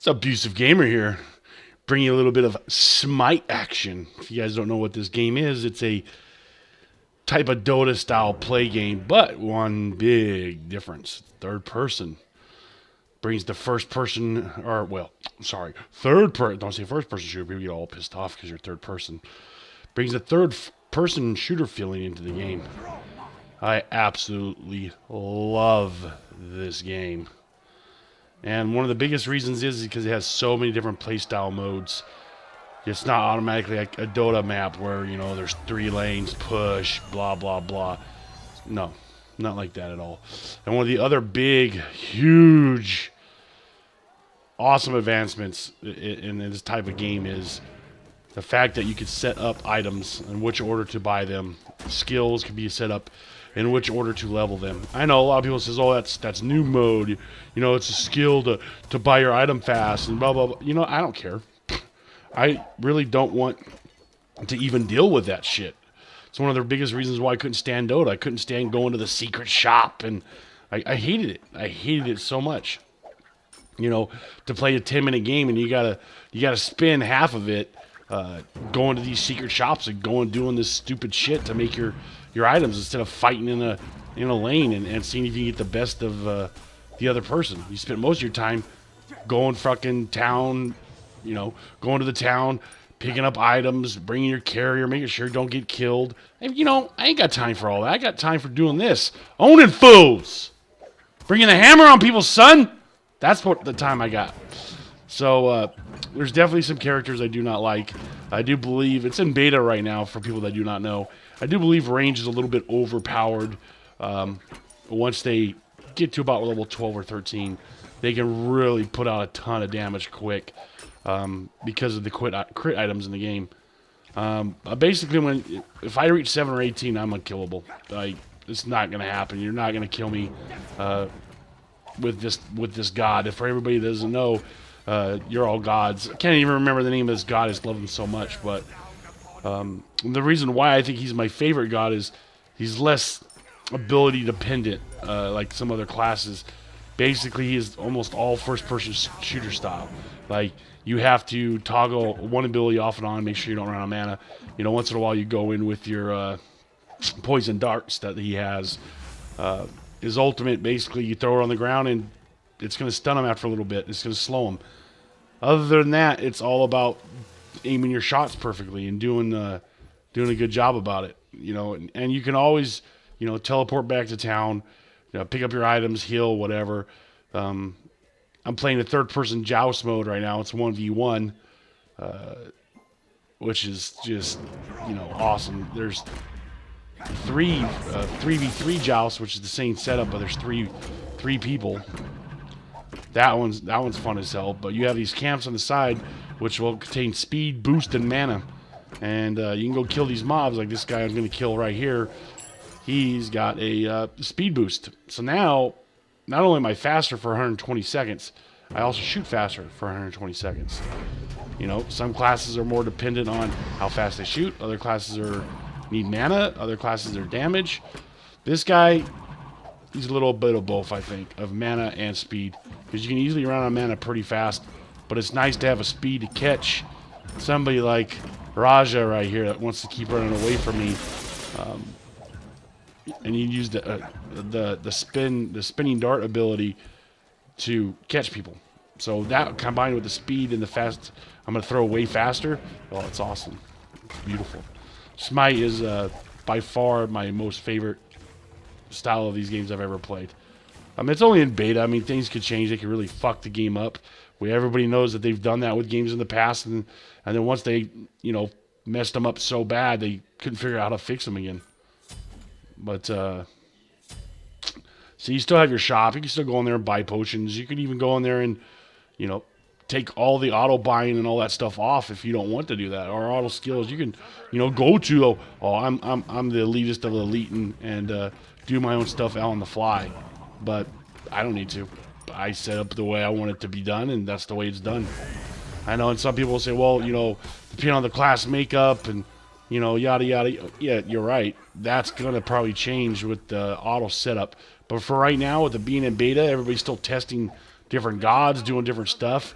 Abusive Gamer here, bringing you a little bit of Smite action. If you guys don't know what this game is, it's a type of Dota style play game, but one big difference. Third person. Brings the first person, or well, sorry, third person, don't say first person shooter, people get all pissed off because you're third person. Brings the third person shooter feeling into the game. I absolutely love this game. And one of the biggest reasons is because it has so many different playstyle modes. It's not automatically like a Dota map where, you know, there's 3 lanes, push, blah, blah, blah. No, not like that at all. And one of the other big, huge, awesome advancements in this type of game is the fact that you can set up items in which order to buy them. Skills can be set up in which order to level them. I know a lot of people says, "Oh, that's new mode. You know, it's a skill to buy your item fast and blah blah blah." You know, I don't care. I really don't want to even deal with that shit. It's one of the biggest reasons why I couldn't stand Dota. I couldn't stand going to the secret shop, and I hated it. I hated it so much. You know, to play a 10-minute game and you gotta spend half of it going to these secret shops and doing this stupid shit to make your items instead of fighting in a lane and seeing if you can get the best of the other person. You spend most of your time going fucking town, you know, going to the town, picking up items, bringing your carrier, making sure you don't get killed. And, you know, I ain't got time for all that. I got time for doing this. Owning fools. Bringing the hammer on people, son. That's what the time I got. So, there's definitely some characters I do not like. I do believe it's in beta right now for people that do not know. I do believe range is a little bit overpowered. Once they get to about level 12 or 13, they can really put out a ton of damage quick because of the crit items in the game. Basically, if I reach 7 or 18, I'm unkillable. It's not going to happen. You're not going to kill me with this god. If for everybody that doesn't know, you're all gods. I can't even remember the name of this god. I just love him so much. But the reason why I think he's my favorite god is he's less ability dependent, like some other classes. Basically, he is almost all first-person shooter style. Like, you have to toggle one ability off and on, make sure you don't run out of mana. You know, once in a while you go in with your poison darts that he has. His ultimate, basically, you throw it on the ground and it's going to stun him after a little bit. It's going to slow him. Other than that, it's all about aiming your shots perfectly and doing a good job about it. You know, and you can always, you know, teleport back to town, you know, pick up your items, heal, whatever. I'm playing a third-person joust mode right now. It's 1v1, which is just, you know, awesome. There's 3v3 joust, which is the same setup, but there's three people. That one's fun as hell. But you have these camps on the side, which will contain speed, boost, and mana. And you can go kill these mobs, like this guy I'm going to kill right here. He's got a speed boost. So now, not only am I faster for 120 seconds, I also shoot faster for 120 seconds. You know, some classes are more dependent on how fast they shoot. Other classes need mana. Other classes are damage. This guy, he's a little bit of both, I think, of mana and speed. Because you can easily run out of mana pretty fast. But it's nice to have a speed to catch somebody like Raja right here that wants to keep running away from me. And you use the spinning dart ability to catch people. So that combined with the speed and the fast, I'm going to throw way faster. Oh, it's awesome. It's beautiful. Smite is by far my most favorite style of these games I've ever played. It's only in beta. I mean, things could change. They could really fuck the game up. Everybody knows that they've done that with games in the past, and then once they, you know, messed them up so bad, they couldn't figure out how to fix them again. But so you still have your shop. You can still go in there and buy potions. You can even go in there and, you know, take all the auto buying and all that stuff off if you don't want to do that, or auto skills. You can, you know, go to I'm the elitist of the elite and do my own stuff out on the fly. But I don't need to. I set up the way I want it to be done, and that's the way it's done. I know, and some people will say, well, you know, depending on the class makeup and, you know, yada yada. Yeah, you're right. That's gonna probably change with the auto setup. But for right now, with the being in beta, everybody's still testing different gods, doing different stuff.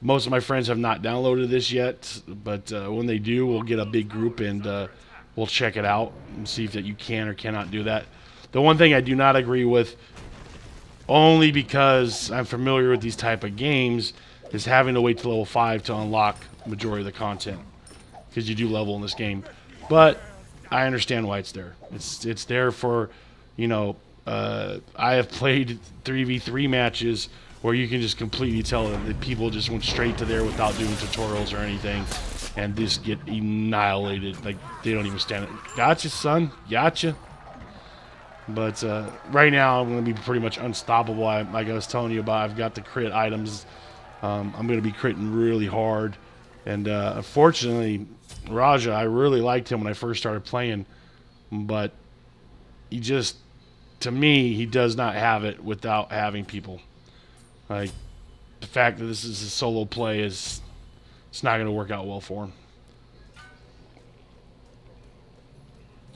Most of my friends have not downloaded this yet, but when they do, we'll get a big group and we'll check it out and see if that you can or cannot do that. The one thing I do not agree with, only because I'm familiar with these type of games, is having to wait to level 5 to unlock the majority of the content, because you do level in this game. But I understand why it's there. It's there for, you know, I have played 3v3 matches where you can just completely tell that people just went straight to there without doing tutorials or anything, and just get annihilated. Like, they don't even stand it. Gotcha, son. Gotcha. But right now, I'm going to be pretty much unstoppable. Like I was telling you about, I've got the crit items. I'm going to be critting really hard. And unfortunately, Raja, I really liked him when I first started playing. But he just, to me, he does not have it without having people. Like, the fact that this is a solo play it's not going to work out well for him.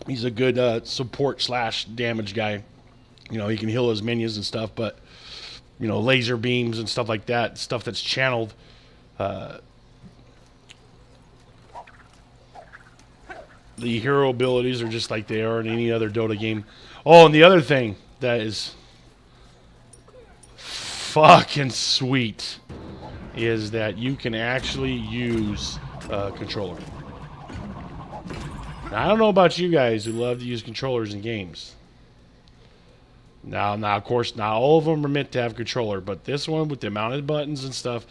He's a good support / damage guy. You know, he can heal his minions and stuff, but, you know, laser beams and stuff like that, stuff that's channeled, the hero abilities are just like they are in any other Dota game. Oh, and the other thing that is fucking sweet is that you can actually use a controller. Now, I don't know about you guys who love to use controllers in games. Now, of course, not all of them are meant to have a controller, but this one with the amount of buttons and stuff,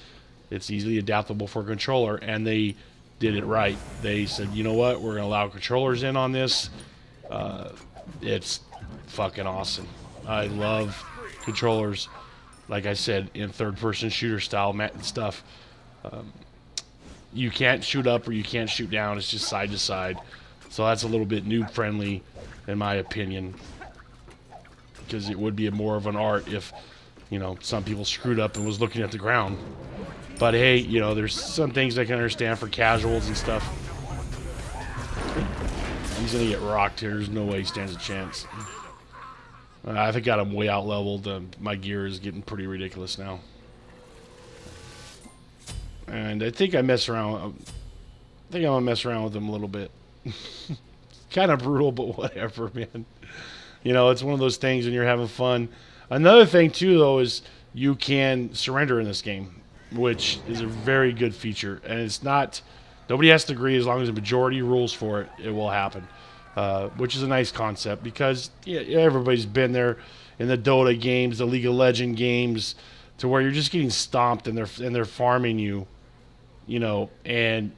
it's easily adaptable for a controller, and they did it right. They said, you know what, we're going to allow controllers in on this. It's fucking awesome. I love controllers, like I said, in third-person shooter style stuff. You can't shoot up or you can't shoot down. It's just side to side. So that's a little bit noob-friendly, in my opinion, because it would be more of an art if, you know, some people screwed up and was looking at the ground. But hey, you know, there's some things I can understand for casuals and stuff. He's gonna get rocked here. There's no way he stands a chance. I think I got him way out leveled. My gear is getting pretty ridiculous now. And I think I mess around. I think I'm gonna mess around with him a little bit. Kind of brutal, but whatever, man. You know, it's one of those things when you're having fun. Another thing too, though, is you can surrender in this game, which is a very good feature. And it's not, nobody has to agree. As long as the majority rules for it, it will happen. Which is a nice concept, because yeah, everybody's been there in the Dota games, the League of Legends games, to where you're just getting stomped and they're farming you, you know, and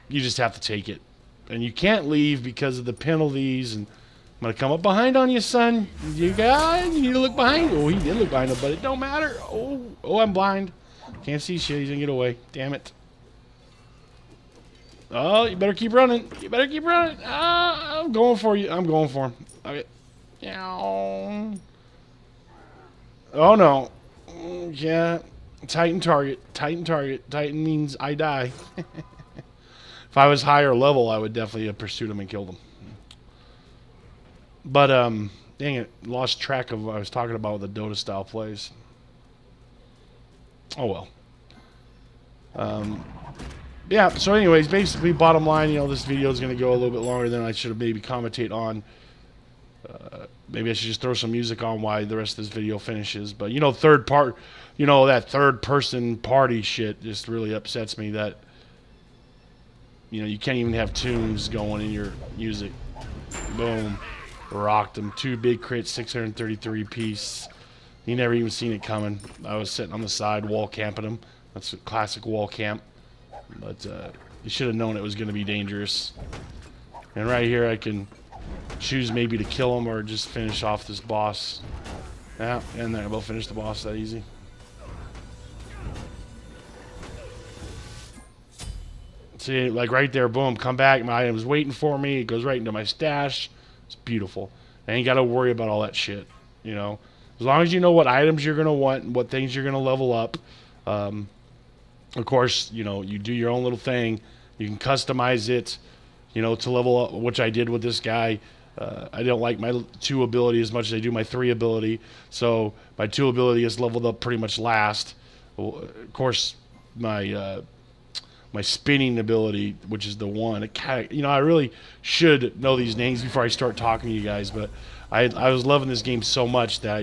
you just have to take it. And you can't leave because of the penalties. And I'm going to come up behind on you, son. You need to look behind. Oh, he did look behind him, but it don't matter. Oh, I'm blind. Can't see shit. He's going to get away. Damn it. Oh, you better keep running. You better keep running. I'm going for you. I'm going for him. Okay. Oh, no. Yeah. Titan target. Titan target. Titan means I die. If I was higher level, I would definitely have pursued him and killed him. But, dang it, lost track of what I was talking about with the Dota style plays. Oh well. Yeah, so anyways, basically, bottom line, you know, this video is going to go a little bit longer than I should have maybe commentate on. Maybe I should just throw some music on while the rest of this video finishes. But, you know, that third person party shit just really upsets me that, you know, you can't even have tunes going in your music. Boom. Rocked him. 2 big crits, 633 piece. He never even seen it coming. I was sitting on the side wall camping him. That's a classic wall camp. But you should have known it was going to be dangerous. And right here I can choose maybe to kill him or just finish off this boss. Yeah, and then we'll finish the boss that easy. See, like right there, boom, come back. My item's waiting for me. It goes right into my stash. It's beautiful. I ain't got to worry about all that shit, you know. As long as you know what items you're going to want and what things you're going to level up. Of course, you know, you do your own little thing. You can customize it, you know, to level up, which I did with this guy. I don't like my 2 ability as much as I do my 3 ability. So my 2 ability is leveled up pretty much last. Well, of course, my spinning ability, which is the one. It kinda, I really should know these names before I start talking to you guys, but I was loving this game so much that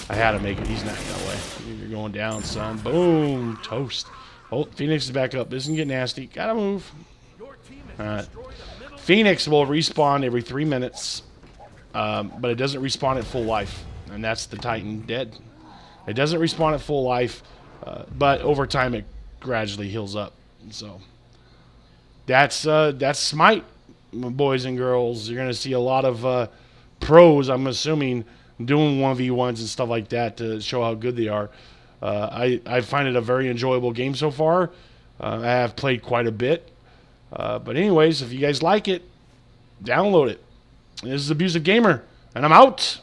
I had to make it. He's not that way. You're going down, son. Boom, toast. Oh, Phoenix is back up. This can get nasty. Gotta move. All right. Phoenix will respawn every 3 minutes, but it doesn't respawn at full life, and that's the Titan dead. It doesn't respawn at full life, but over time it gradually heals up. So that's Smite, boys and girls. You're gonna see a lot of pros, I'm assuming, doing 1v1s and stuff like that to show how good they are. I find it a very enjoyable game so far. I have played quite a bit. But anyways, if you guys like it, download it. This is Abusive Gamer, and I'm out.